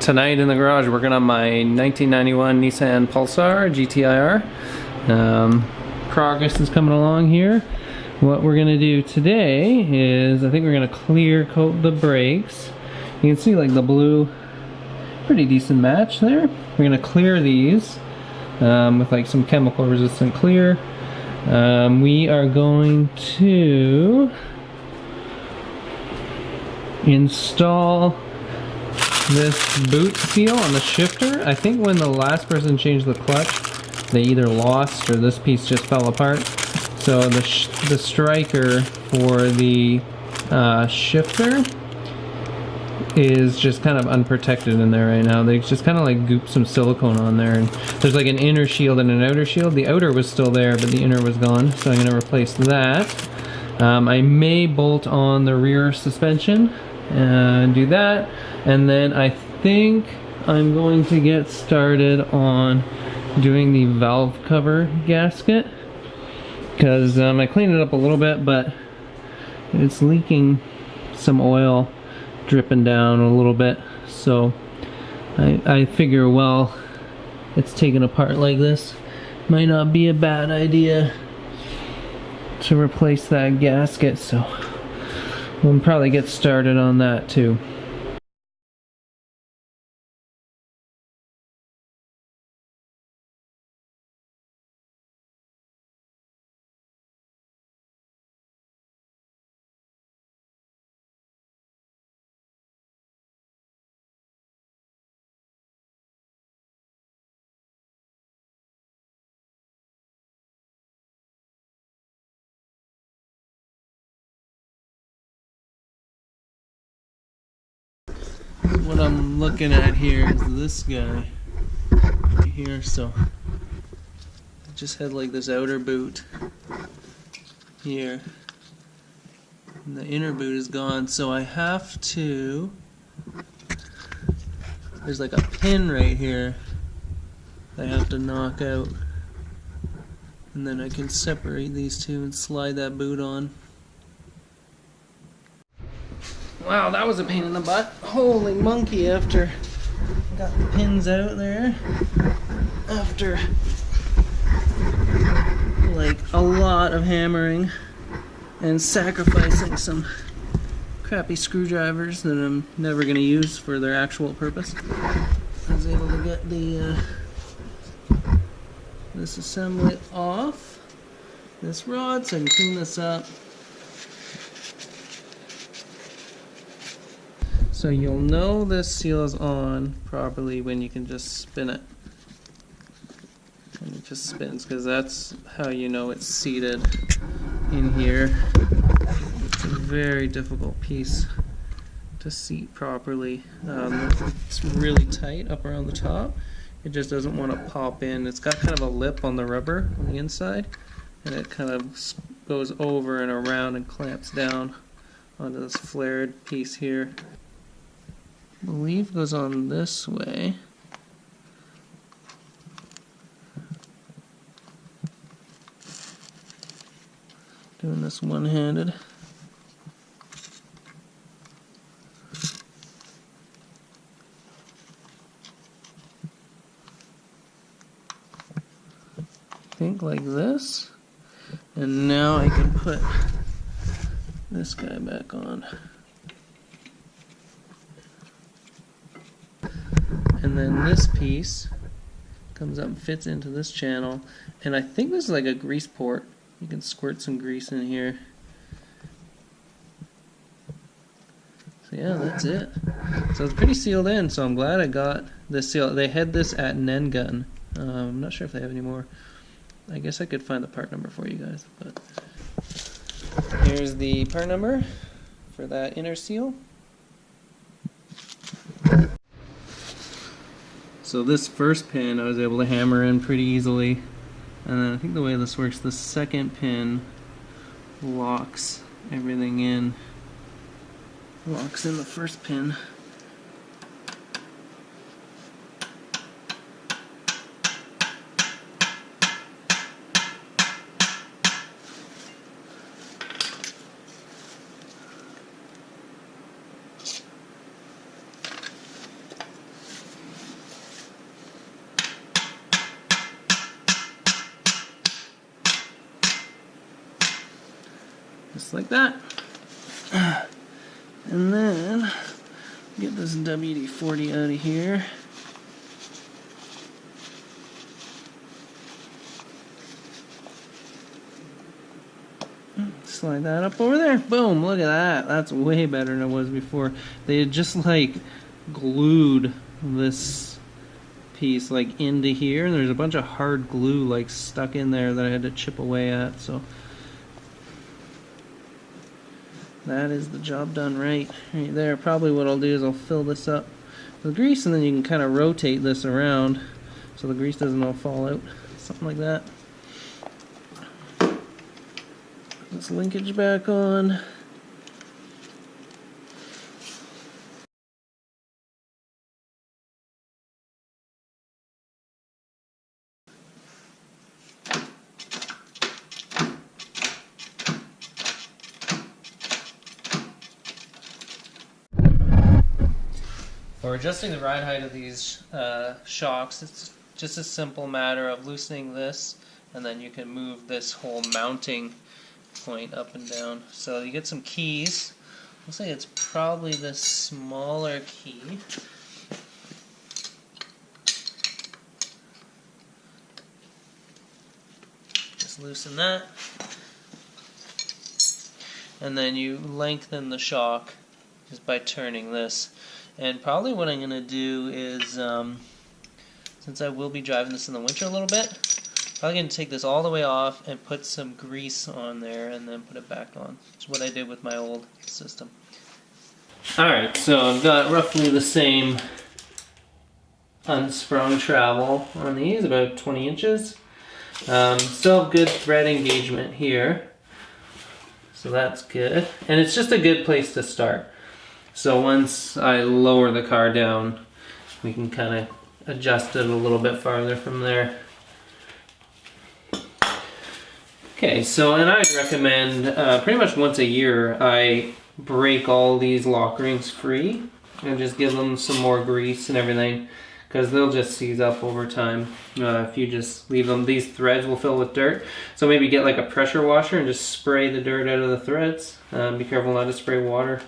Tonight in the garage working on my 1991 Nissan Pulsar GTi-R. Progress is coming along here. What we're going to do today is, I think we're going to clear coat the brakes. You can see like the blue, pretty decent match there. We're going to clear these with like some chemical resistant clear. We are going to install this boot seal on the shifter. I think when the last person changed the clutch, they either lost or this piece just fell apart. So the striker for the shifter is just kind of unprotected in there right now. They just kind of like goop some silicone on there, and there's like an inner shield and an outer shield. The outer was still there, but the inner was gone, so I'm going to replace that. I may bolt on the rear suspension and do that, and then I think I'm going to get started on doing the valve cover gasket, because I cleaned it up a little bit, but it's leaking some oil dripping down a little bit, so I figure, well, it's taken apart like this, might not be a bad idea to replace that gasket, so we'll probably get started on that too. What I'm looking at here is this guy right here. So I just had like this outer boot here, and the inner boot is gone, so I have to, there's like a pin right here I have to knock out, and then I can separate these two and slide that boot on. Wow, that was a pain in the butt. Holy monkey, after I got the pins out there, after like a lot of hammering and sacrificing some crappy screwdrivers that I'm never going to use for their actual purpose, I was able to get the this assembly off this rod so I can clean this up. So you'll know this seal is on properly when you can just spin it. And it just spins, because that's how you know it's seated in here. It's a very difficult piece to seat properly. It's really tight up around the top. It just doesn't want to pop in. It's got kind of a lip on the rubber on the inside, and it kind of goes over and around and clamps down onto this flared piece here. The leaf goes on this way. Doing this one-handed. I think like this. And now I can put this guy back on. And then this piece comes up and fits into this channel, and I think this is like a grease port. You can squirt some grease in here. So yeah, that's it. So it's pretty sealed in, so I'm glad I got this seal. They had this at Nengun. I'm not sure if they have any more. I guess I could find the part number for you guys, but here's the part number for that inner seal. So this first pin I was able to hammer in pretty easily, and then I think the way this works, the second pin locks everything in, locks in the first pin. just like that. And then get this WD-40 out of here. Slide that up over there. Boom, look at that. That's way better than it was before. They had just like glued this piece like into here, and there's a bunch of hard glue like stuck in there that I had to chip away at, so that is the job done right there. Probably what I'll do is I'll fill this up with grease, and then you can kind of rotate this around so the grease doesn't all fall out. Something like that. This linkage back on. For adjusting the ride height of these shocks, it's just a simple matter of loosening this, and then you can move this whole mounting point up and down. So you get some keys. Looks like it's probably the smaller key. Just loosen that. And then you lengthen the shock just by turning this. And probably what I'm going to do is, since I will be driving this in the winter a little bit, probably going to take this all the way off and put some grease on there and then put it back on. That's what I did with my old system. Alright, so I've got roughly the same unsprung travel on these, about 20 inches. Still have good thread engagement here, so that's good. And it's just a good place to start. So once I lower the car down, we can kind of adjust it a little bit farther from there. Okay, so and I'd recommend pretty much once a year I break all these lock rings free and just give them some more grease and everything, because they'll just seize up over time if you just leave them. These threads will fill with dirt, so maybe get like a pressure washer and just spray the dirt out of the threads. Be careful not to spray water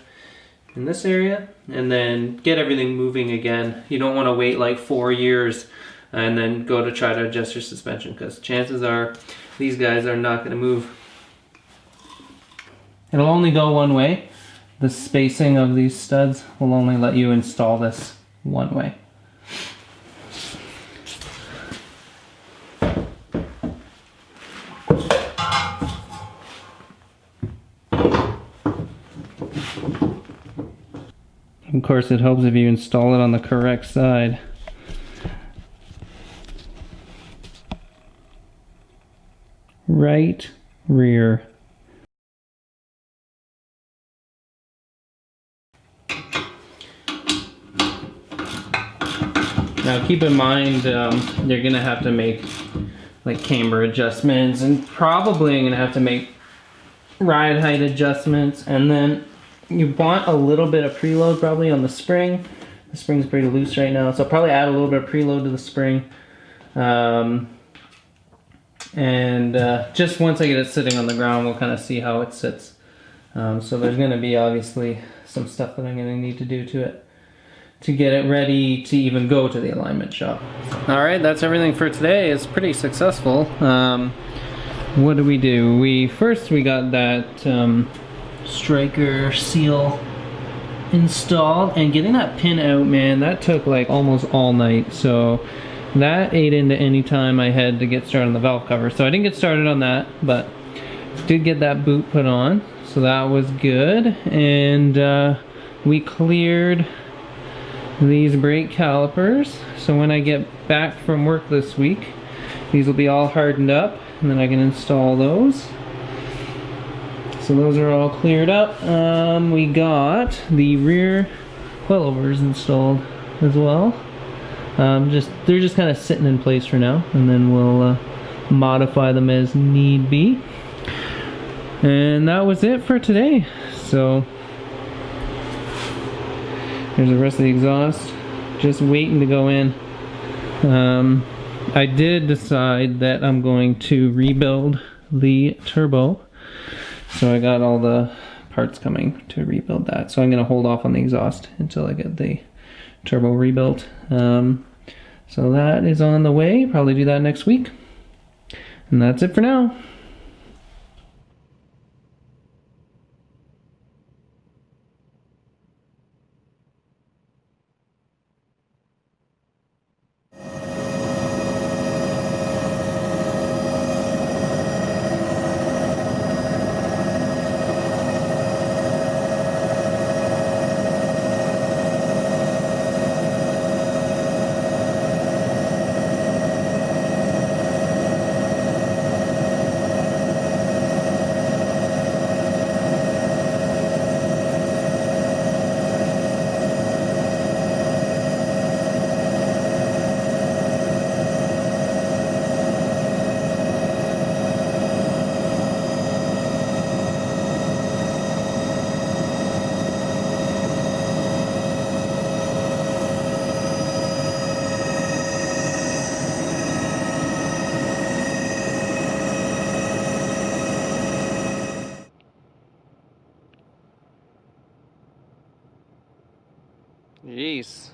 in this area, and then get everything moving again. You don't want to wait like 4 years and then go to try to adjust your suspension, because chances are these guys are not going to move. It'll only go one way. The spacing of these studs will only let you install this one way. Of course, it helps if you install it on the correct side. Right rear. Now keep in mind, you're gonna have to make like camber adjustments, and probably I'm gonna have to make ride height adjustments, and then you want a little bit of preload probably on the spring. The spring's pretty loose right now, so I'll probably add a little bit of preload to the spring. Just once I get it sitting on the ground, we'll kind of see how it sits. So there's going to be obviously some stuff that I'm going to need to do to it to get it ready to even go to the alignment shop. Alright, that's everything for today. It's pretty successful. What do? We got that striker seal installed, and getting that pin out, man, that took like almost all night. So that ate into any time I had to get started on the valve cover. So I didn't get started on that, but did get that boot put on, so that was good. And we cleared these brake calipers, so when I get back from work this week, these will be all hardened up, and then I can install those. So those are all cleared up. We got the rear coilovers installed as well. They're just kind of sitting in place for now, and then we'll modify them as need be. And that was it for today. So there's the rest of the exhaust, just waiting to go in. I did decide that I'm going to rebuild the turbo So I got all the parts coming to rebuild that. So I'm going to hold off on the exhaust until I get the turbo rebuilt. So that is on the way. Probably do that next week. And that's it for now. Jeez.